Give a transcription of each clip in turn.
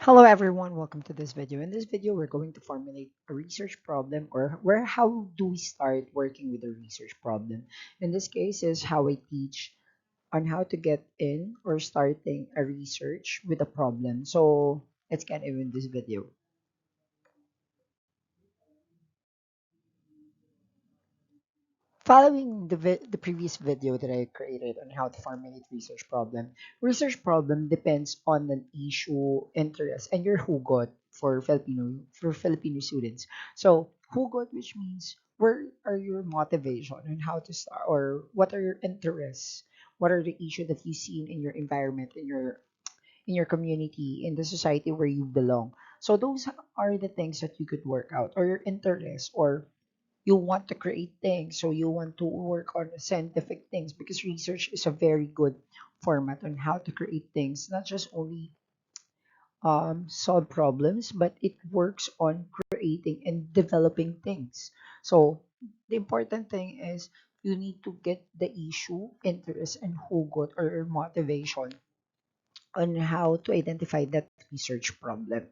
Hello everyone, welcome to this video. In this video, we're going to formulate a research problem or where how do we start working with a research problem. In this case is how I teach on how to get in or starting a research with a problem. So let's get in this video. Following the previous video that I created on how to formulate research problem depends on an issue, interest, and your hugot for Filipino students. So hugot, which means where are your motivation and how to start, or what are your interests, what are the issues that you see in your environment, in your community, in the society where you belong. So those are the things that you could work out, or your interests, or you want to create things, so you want to work on scientific things because research is a very good format on how to create things, not just only solve problems, but it works on creating and developing things. So the important thing is you need to get the issue, interest, and hugot or motivation on how to identify that research problem.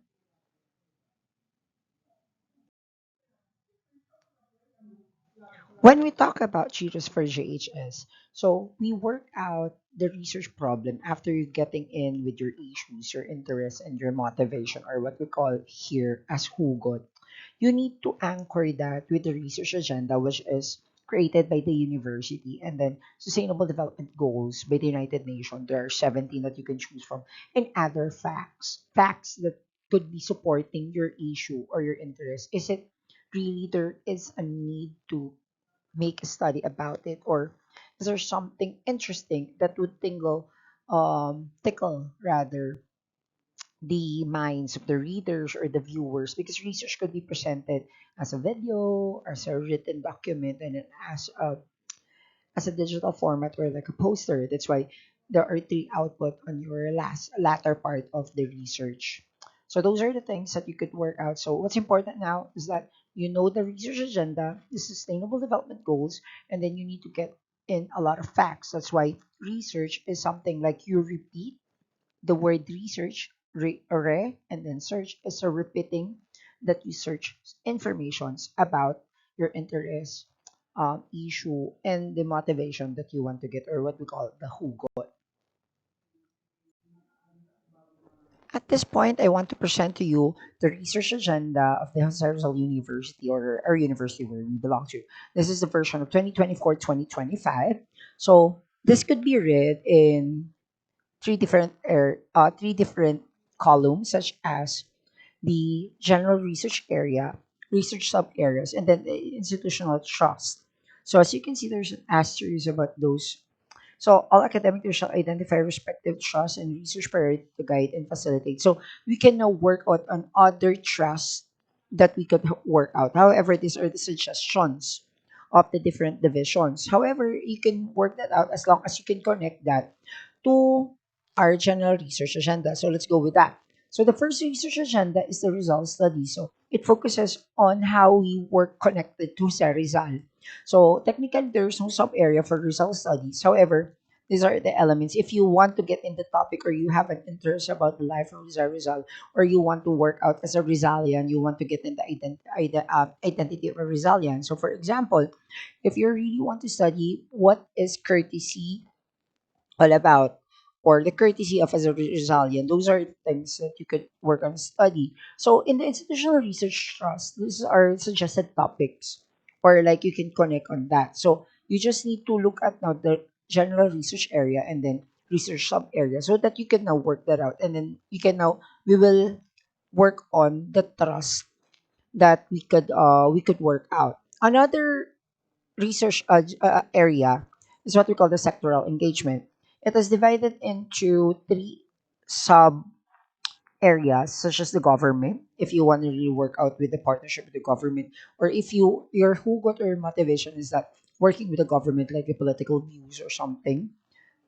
When we talk about tutors for JHS, so we work out the research problem after you getting in with your issues, your interests, and your motivation, or what we call here as hugot. You need to anchor that with the research agenda, which is created by the university, and then sustainable development goals by the United Nations. There are 17 that you can choose from, and other facts that could be supporting your issue or your interest. Is it really there is a need to make a study about it, or is there something interesting that would tickle rather the minds of the readers or the viewers, because research could be presented as a video, as a written document, and then as a digital format or like a poster. That's why there are three output on your latter part of the research. So those are the things that you could work out. So what's important now is that you know the research agenda, the sustainable development goals, and then you need to get in a lot of facts. That's why research is something like you repeat the word research, and then search is a repeating that you search informations about your interest, issue, and the motivation that you want to get, or what we call the hugot. At this point, I want to present to you the research agenda of the Jose Rizal University, or our university where we belong to. This is the version of 2024-2025. So this could be read in three different columns, such as the general research area, research sub areas, and then the institutional trust. So as you can see, there's an asterisk about those. So all academic shall identify respective trusts and research priority to guide and facilitate. So we can now work on other trusts that we could work out. However, these are the suggestions of the different divisions. However, you can work that out as long as you can connect that to our general research agenda. So let's go with that. So the first research agenda is the result study. So it focuses on how we work connected to sa Rizal. So technically, there's no sub area for result studies. However, these are the elements. If you want to get in the topic, or you have an interest about the life of Rizal, or you want to work out as a Rizalian, you want to get in the identity of a Rizalian. So for example, if you really want to study what is courtesy all about, or the courtesy of as a Rizalian, those are things that you could work on study. So in the institutional research trust, these are suggested topics, or like you can connect on that. So you just need to look at now the general research area and then research sub area, so that you can now work that out, and then we will work on the trust that we could work out. Another research area is what we call the sectoral engagement. It is divided into three sub areas, such as the government, if you want to really work out with the partnership with the government, or if your who got or motivation is that working with the government, like the political views or something,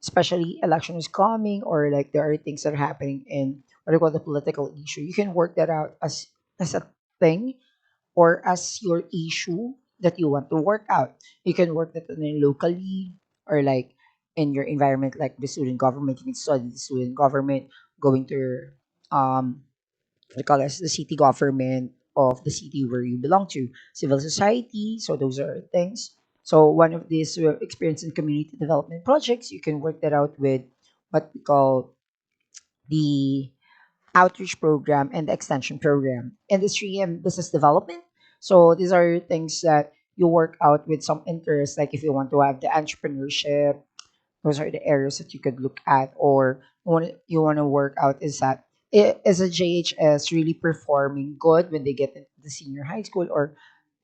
especially election is coming, or like there are things that are happening in what we call the political issue. You can work that out as a thing, or as your issue that you want to work out. You can work that on locally, or like in your environment, like the student government. You can study the student government, going to your they call us the city government of the city where you belong to, civil society. So those are things. So one of these experience in community development projects, you can work that out with what we call the outreach program and the extension program, industry and business development. So these are things that you work out with some interest, like if you want to have the entrepreneurship, those are the areas that you could look at, or you want to work out is that is a JHS really performing good when they get into the senior high school, or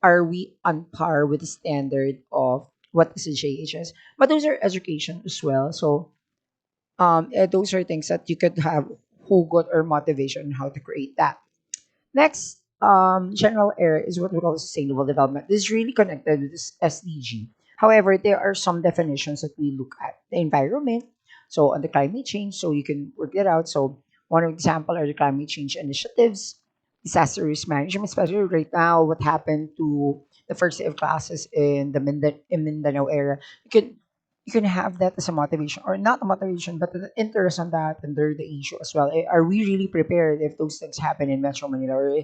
are we on par with the standard of what is a JHS? But those are education as well. So those are things that you could have who got or motivation on how to create that. Next, general area is what we call sustainable development. This is really connected with this SDG. However, there are some definitions that we look at. The environment, so on the climate change, so you can work it out. So one example are the climate change initiatives, disaster risk management, especially right now, what happened to the first day of classes in the Mindanao area. You can you can have that as a motivation, or not a motivation, but the interest on that, and there the issue as well. Are we really prepared if those things happen in Metro Manila, or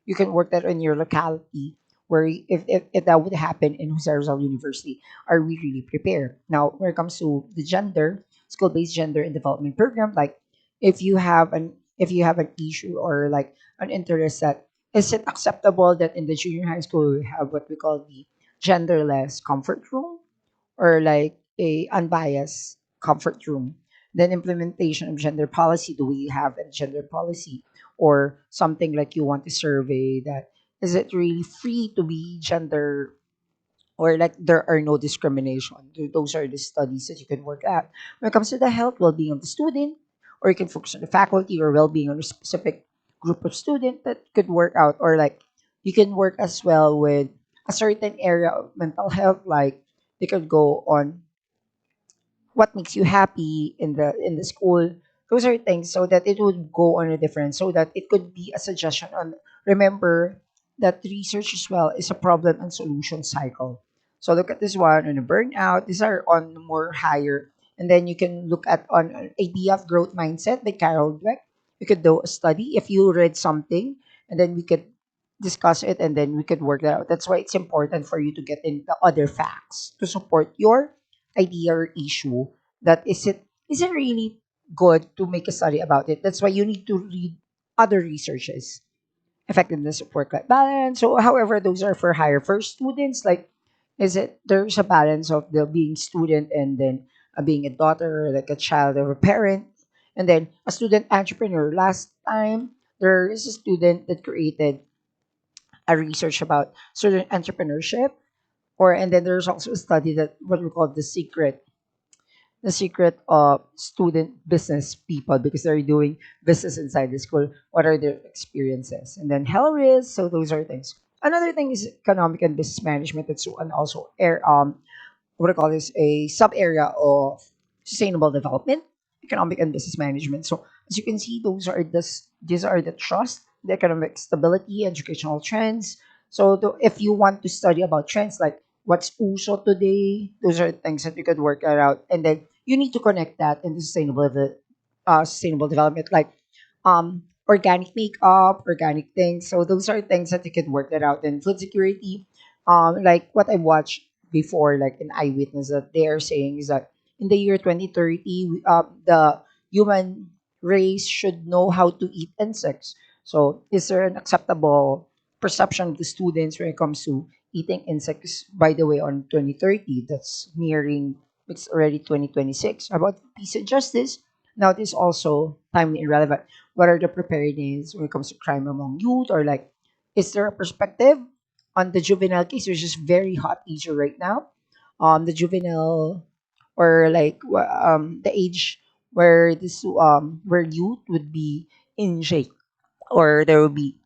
you can work that in your locality, where if that would happen in Jose Rizal University, are we really prepared? Now, when it comes to the gender, school-based gender and development program, like if you have an issue or like an interest, that is it acceptable that in the junior high school we have what we call the genderless comfort room, or like a unbiased comfort room. Then implementation of gender policy. Do we have a gender policy, or something like you want to survey that is it really free to be gender, or like there are no discrimination? Those are the studies that you can work at. When it comes to the health, well-being of the student, or you can focus on the faculty or well-being of a specific group of student that could work out, or like you can work as well with a certain area of mental health, like they could go on what makes you happy in the school. Those are things so that it would go on a different, so that it could be a suggestion on. Remember that research as well is a problem and solution cycle. So look at this one on a burnout. These are on more higher, and then you can look at on an idea of growth mindset by Carol Dweck. We could do a study if you read something, and then we could discuss it, and then we could work that out. That's why it's important for you to get in the other facts to support your idea or issue. That is it really good to make a study about it? That's why you need to read other researches. Effectiveness of work-life balance. So however, those are for higher first students. Like, is it there's a balance of the being student, and then being a daughter, or like a child of a parent, and then a student entrepreneur. Last time there is a student that created a research about student entrepreneurship, or and then there's also a study that what we call the secret of student business people, because they're doing business inside the school. What are their experiences? And then health risks. So those are things. Another thing is economic and business management. That's and also what I call this a sub area of sustainable development, economic and business management. So as you can see, these are the trust, the economic stability, educational trends. So if you want to study about trends like what's uso today, those are things that you could work out, and then you need to connect that into sustainable development, like organic makeup, organic things. So those are things that you could work that out. And food security, like what I watched before, like in Eyewitness, that they are saying is that in the year 2030, the human race should know how to eat insects. So is there an acceptable perception of the students when it comes to eating insects? By the way, on 2030, that's nearing, it's already 2026. About peace and justice, now this is also timely and relevant. What are the preparedness when it comes to crime among youth, or like, is there a perspective on the juvenile case, which is very hot issue right now? The juvenile, or like the age where where youth would be in jail, or there will be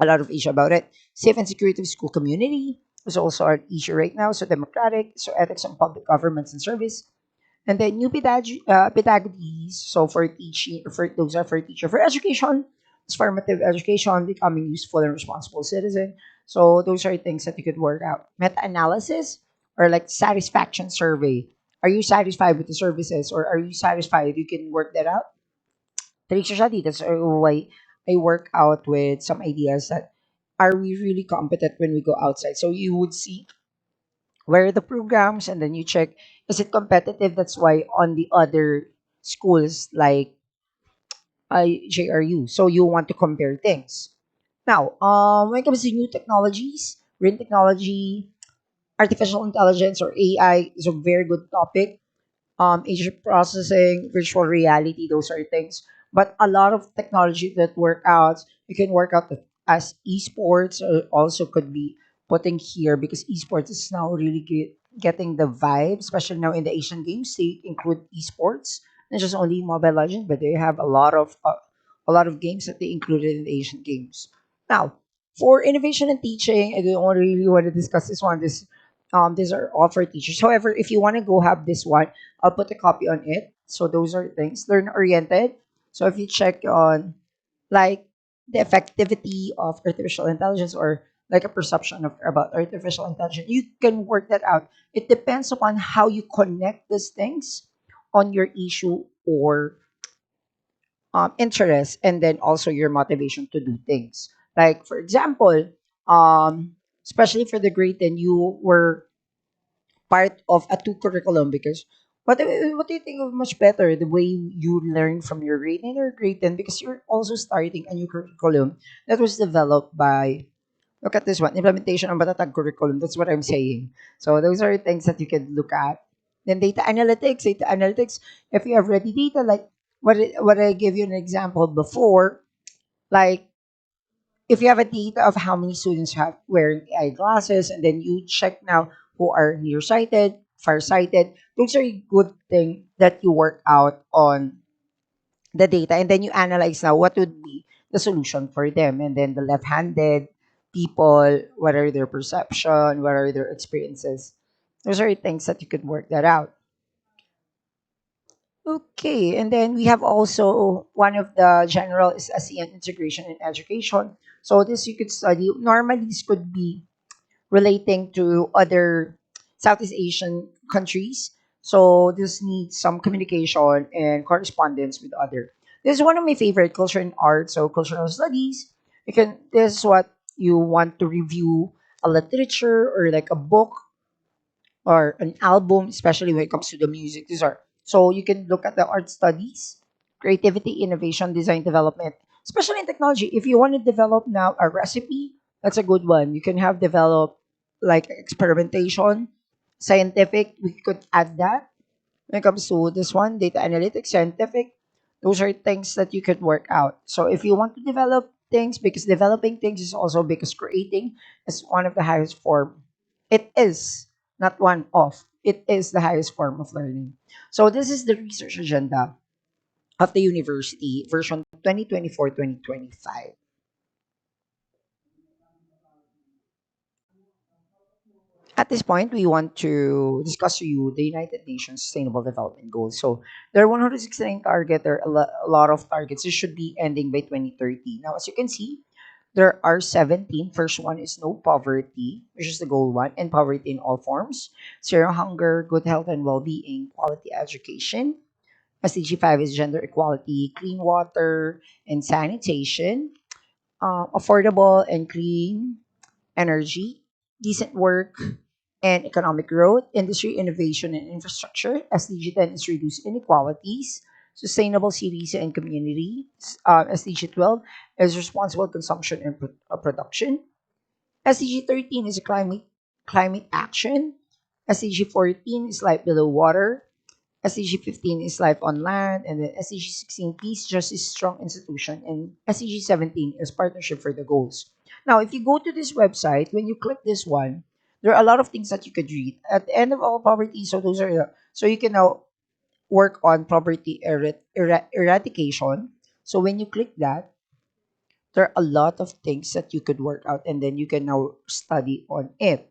a lot of issue about it. Safe and security of school community is also an issue right now. So democratic, so ethics and public governments and service, and then new pedagogies. So for teaching, for those are for teacher, for education, it's formative education, becoming useful and responsible citizen. So those are things that you could work out. Meta-analysis, or like satisfaction survey. Are you satisfied with the services, or are you satisfied? You can work that out. The research study, that's why I work out with some ideas that are we really competent when we go outside. So you would see where are the programs, and then you check is it competitive. That's why on the other schools like JRU, so you want to compare things. Now, when it comes to new technologies, green technology, artificial intelligence or AI is a very good topic. Agent processing, virtual reality, those are things. But a lot of technology that workouts, you can work out as esports, also could be putting here because esports is now really getting the vibe, especially now in the Asian games. They include esports, not just only Mobile Legends, but they have a lot of games that they included in the Asian games. Now, for innovation and teaching, I don't really want to discuss this one. These are all for teachers. However, if you want to go have this one, I'll put a copy on it. So those are things learn oriented. So if you check on like the effectivity of artificial intelligence or like a perception of about artificial intelligence, you can work that out. It depends upon how you connect these things on your issue or interest, and then also your motivation to do things. Like for example, especially for the grade 10, you were part of a two curriculum because what do you think of much better the way you learn from your grade 9 or grade 10, because you're also starting a new curriculum that was developed by, look at this one, implementation of Batatag curriculum. That's what I'm saying. So those are things that you can look at. Then data analytics, if you have ready data, like what I gave you an example before, like if you have a data of how many students have wearing eyeglasses, and then you check now who are nearsighted, farsighted, those are a good thing that you work out on the data, and then you analyze now what would be the solution for them, and then the left-handed people, what are their perception, what are their experiences. Those are things that you could work that out. Okay, and then we have also one of the general is ASEAN integration in education. So this you could study. Normally, this could be relating to other Southeast Asian countries. So this needs some communication and correspondence with other. This is one of my favorite culture and art. So cultural studies. You can. This is what you want to review a literature or like a book or an album, especially when it comes to the music. These are so you can look at the art studies, creativity, innovation, design development, especially in technology. If you want to develop now a recipe, that's a good one. You can have develop like experimentation, scientific. We could add that when it comes to this one, data analytics, scientific. Those are things that you could work out. So if you want to develop things, because developing things is also because creating is one of the highest form. It is not one of. It is the highest form of learning. So this is the research agenda of the university version 2024-2025. At this point, we want to discuss to you the United Nations Sustainable Development Goals. So there are 169 targets. There are a lot of targets. It should be ending by 2030. Now, as you can see, there are 17. First one is no poverty, which is the goal one, and poverty in all forms. Zero hunger, good health and well-being, quality education. SDG 5 is gender equality, clean water and sanitation, affordable and clean energy, decent work and economic growth, industry innovation and infrastructure. SDG 10 is reduce inequalities, sustainable cities and communities. SDG 12 is responsible consumption and production. SDG 13 is a climate action. SDG 14 is life below water. SDG 15 is life on land, and then SDG 16 peace, justice, strong institution, and SDG 17 is partnership for the goals. Now, if you go to this website, when you click this one, there are a lot of things that you could read. At the end of all poverty, so those are so you can now work on poverty eradication. So when you click that, there are a lot of things that you could work out, and then you can now study on it.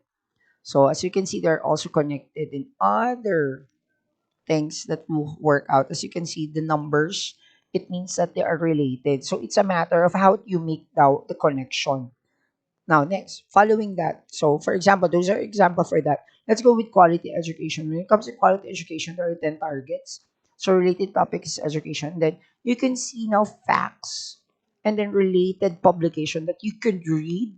So as you can see, they're also connected in other things that will work out. As you can see, the numbers, it means that they are related. So it's a matter of how you make now the connection. Now, next, following that. So, for example, those are example for that. Let's go with quality education. When it comes to quality education, there are 10 targets. So, related topic is education. Then you can see now facts and then related publication that you could read,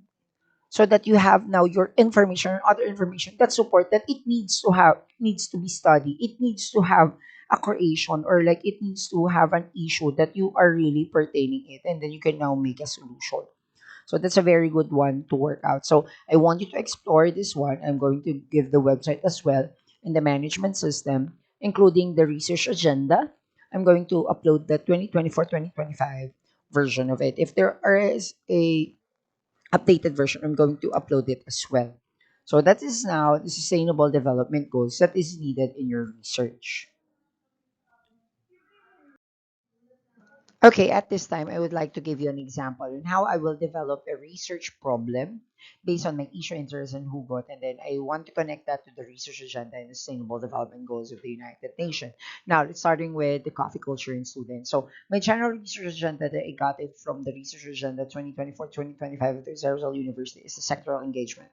so that you have now your information and other information that support that it needs to be studied, it needs to have a creation, or like it needs to have an issue that you are really pertaining it, and then you can now make a solution. So that's a very good one to work out. So I want you to explore this one. I'm going to give the website as well, in the management system, including the research agenda. I'm going to upload the 2024-2025 version of it. If there is a updated version, I'm going to upload it as well. So that is now the sustainable development goals that is needed in your research. Okay, at this time, I would like to give you an example on how I will develop a research problem based on my issue, interest, and who got, and then I want to connect that to the research agenda and the sustainable development goals of the United Nations. Now, it's starting with the coffee culture in students. So, my general research agenda that I got it from the research agenda 2024-2025 of the Rizal University is the sectoral engagement.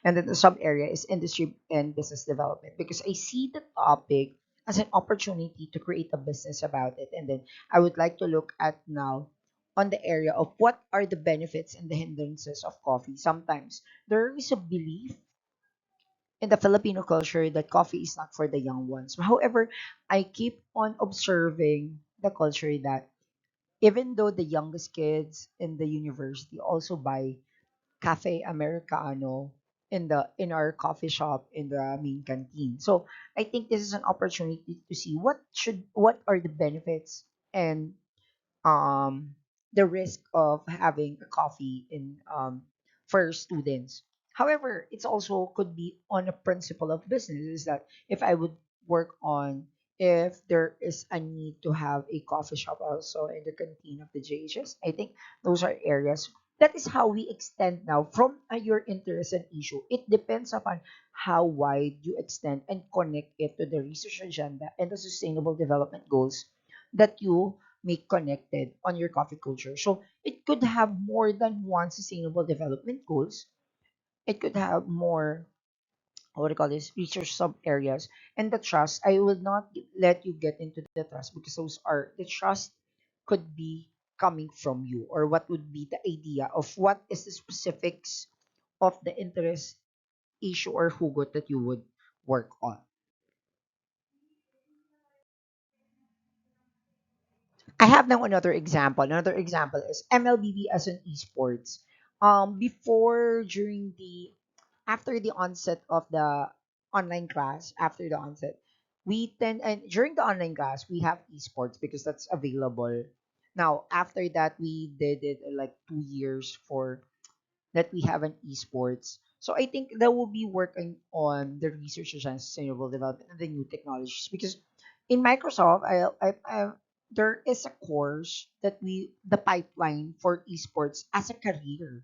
And then the sub area is industry and business development, because I see the topic as an opportunity to create a business about it, and then I would like to look at now on the area of what are the benefits and the hindrances of coffee. Sometimes there is a belief in the Filipino culture that coffee is not for the young ones. However, I keep on observing the culture that even though the youngest kids in the university also buy cafe americano in our coffee shop in the main canteen. So I think this is an opportunity to see what are the benefits and um, the risk of having a coffee in for students. However, it's also could be on a principle of business, is that if I would work on if there is a need to have a coffee shop also in the canteen of the JHS, I think those are areas. That is how we extend now from your interest and issue. It depends upon how wide you extend and connect it to the research agenda and the sustainable development goals that you make connected on your coffee culture. So it could have more than one sustainable development goals. It could have more, what do you call this, research sub areas. And the trust, I will not let you get into the trust, because those are the trust could be coming from you, or what would be the idea of what is the specifics of the interest issue or hugot that you would work on. I have now another example. Another example is MLBB as an esports. Before, during the, after the onset of the online class, after the onset, we tend, and during the online class, we have esports because that's available. Now, after that, we did it like 2 years for that we have an esports. So I think that will be working on the research and sustainable development and the new technologies, because in Microsoft, there is a course that the pipeline for esports as a career.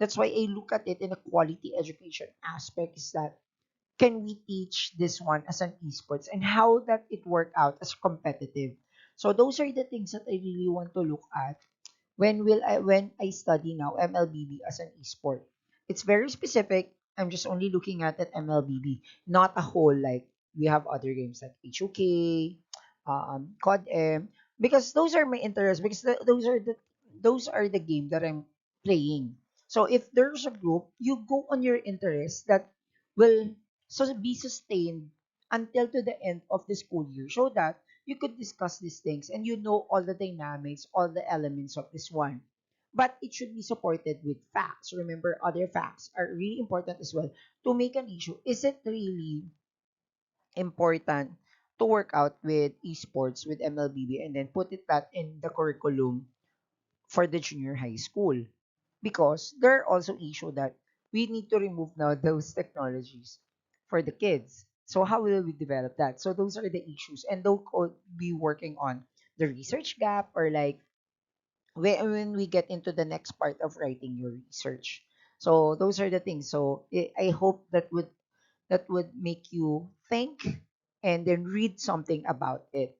That's why I look at it in a quality education aspect, is that can we teach this one as an esports and how that it work out as competitive. So those are the things that I really want to look at when I study now MLBB as an esport. It's very specific. I'm just only looking at that MLBB, not a whole, like we have other games like HOK, COD M, because those are my interests, because those are the game that I'm playing. So if there's a group, you go on your interests that will be sustained until to the end of the school year, so that you could discuss these things and you know all the dynamics, all the elements of this one. But it should be supported with facts. Remember, other facts are really important as well to make an issue. Is it really important to work out with esports, with MLBB, and then put it that in the curriculum for the junior high school? Because there are also issues that we need to remove now those technologies for the kids. So how will we develop that? So those are the issues, and they'll be working on the research gap, or like when we get into the next part of writing your research. So those are the things. So I hope that would make you think and then read something about it.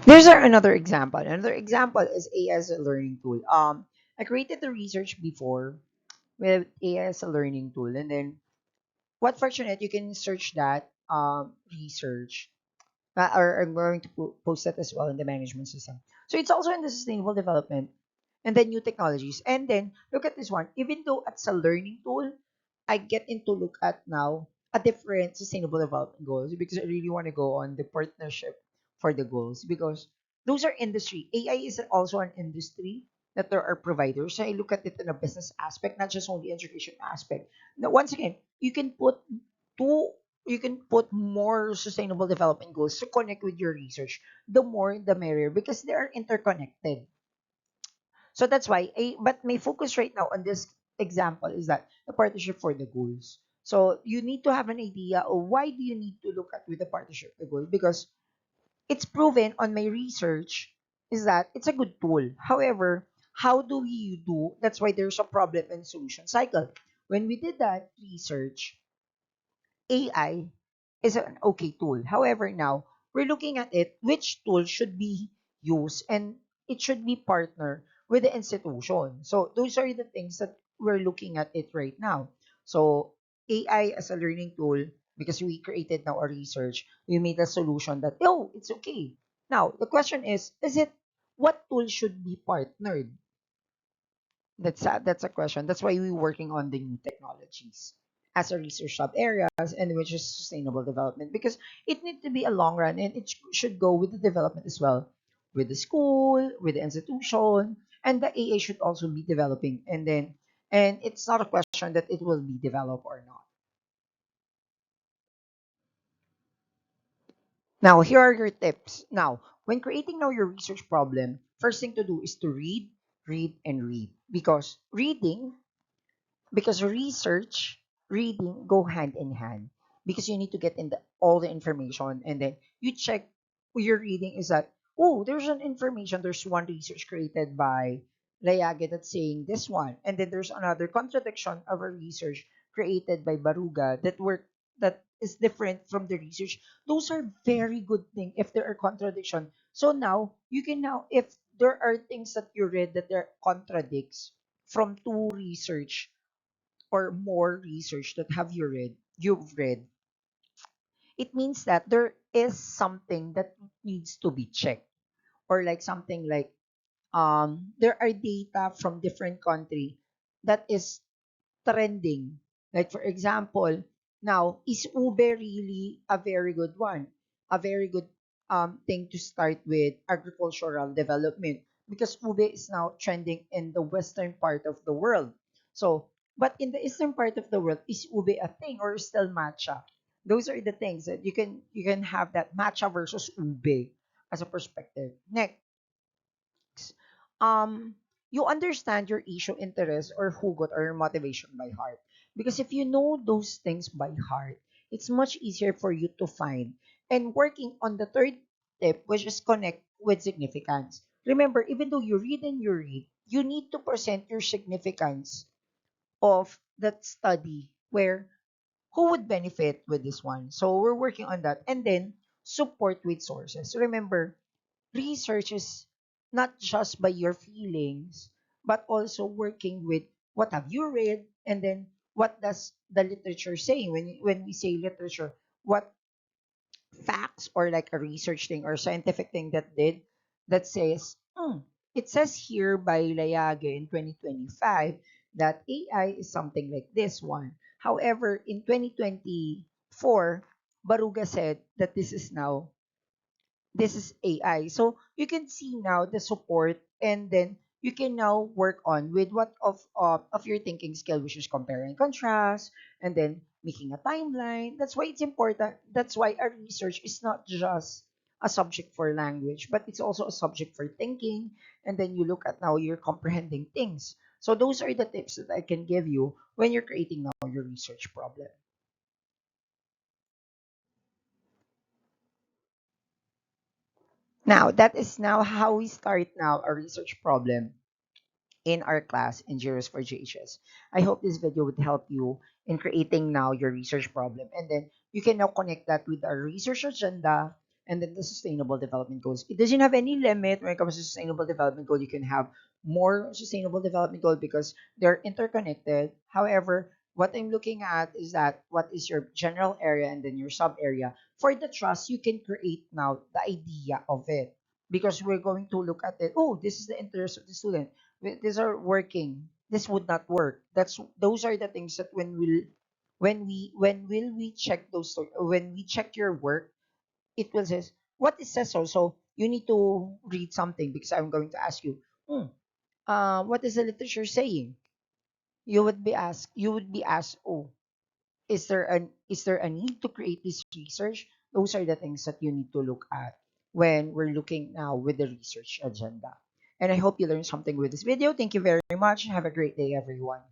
There's another example. Another example is AI as a learning tool. I created the research before with AI as a learning tool, and then what fortunate you can search that research. or I'm going to post that as well in the management system. So it's also in the sustainable development and then new technologies. And then look at this one. Even though it's a learning tool, I get into look at now a different sustainable development goals because I really want to go on the partnership for the goals because those are industry. AI is also an industry that there are providers. So I look at it in a business aspect, not just only education aspect. Now, once again, two you can put more sustainable development goals to connect with your research. The more, the merrier because they are interconnected. So that's why, but my focus right now on this example is that the partnership for the goals. So you need to have an idea of why do you need to look at with the partnership the goal because it's proven on my research is that it's a good tool. However, how do we do? That's why there's a problem and solution cycle. When we did that research, AI is an okay tool. However, now we're looking at it, which tool should be used and it should be partner with the institution. So those are the things that we're looking at it right now. So AI as a learning tool, because we created now a research, we made a solution that, oh, it's okay. Now, the question is it, what tool should be partnered? That's a question. That's why we're working on the new technologies as a research sub areas and which is sustainable development because it needs to be a long run and it should go with the development as well with the school, with the institution, and the AA should also be developing and it's not a question that it will be developed or not. Now, here are your tips. Now, when creating now your research problem, first thing to do is to read, read, and read because research reading go hand in hand because you need to get in all the information and then you check what you're reading is that oh there's an information there's one research created by Layage that's saying this one and then there's another contradiction of a research created by Baruga that is different from the research. Those are very good thing if there are contradiction. So now you can now if there are things that you read that there contradicts from two research or more research that you've read, it means that there is something that needs to be checked. Or like something like there are data from different country that is trending. Like for example, now is Ube really a very good one? A very good thing to start with agricultural development because ube is now trending in the western part of the world. So, but in the eastern part of the world, is ube a thing or still matcha? Those are the things that you can have that matcha versus ube as a perspective. Next, um you understand your issue interest or hugot or your motivation by heart because if you know those things by heart it's much easier for you to find and working on the third tip which is connect with significance. Remember, even though you read and you read, you need to present your significance of that study where who would benefit with this one. So we're working on that and then support with sources. Remember, research is not just by your feelings, but also working with what have you read and then what does the literature say when we say literature, what facts or like a research thing or scientific thing that says it says here by Layage in 2025 that AI is something like this one. However, in 2024, Baruga said that this is AI. So you can see now the support, and then you can now work on with what of your thinking skill, which is compare and contrast, and then making a timeline. That's why it's important. That's why our research is not just a subject for language, but it's also a subject for thinking. And then you look at now you're comprehending things. So those are the tips that I can give you when you're creating now your research problem. Now that is now how we start now a research problem in our class in Jeros for JHS. I hope this video would help you in creating now your research problem. And then you can now connect that with our research agenda and then the sustainable development goals. It doesn't have any limit when it comes to sustainable development goal. You can have more sustainable development goal because they're interconnected. However, What I'm looking at is that what is your general area and then your sub area. For the trust, you can create now the idea of it because we're going to look at it. Oh, this is the interest of the student. These are working. This would not work. Those are the things that when will we check those when we check your work, it will says what it says also. You need to read something because I'm going to ask you. What is the literature saying? You would be asked, oh, is there a need to create this research? Those are the things that you need to look at when we're looking now with the research agenda. And I hope you learned something with this video. Thank you very much. Have a great day, everyone.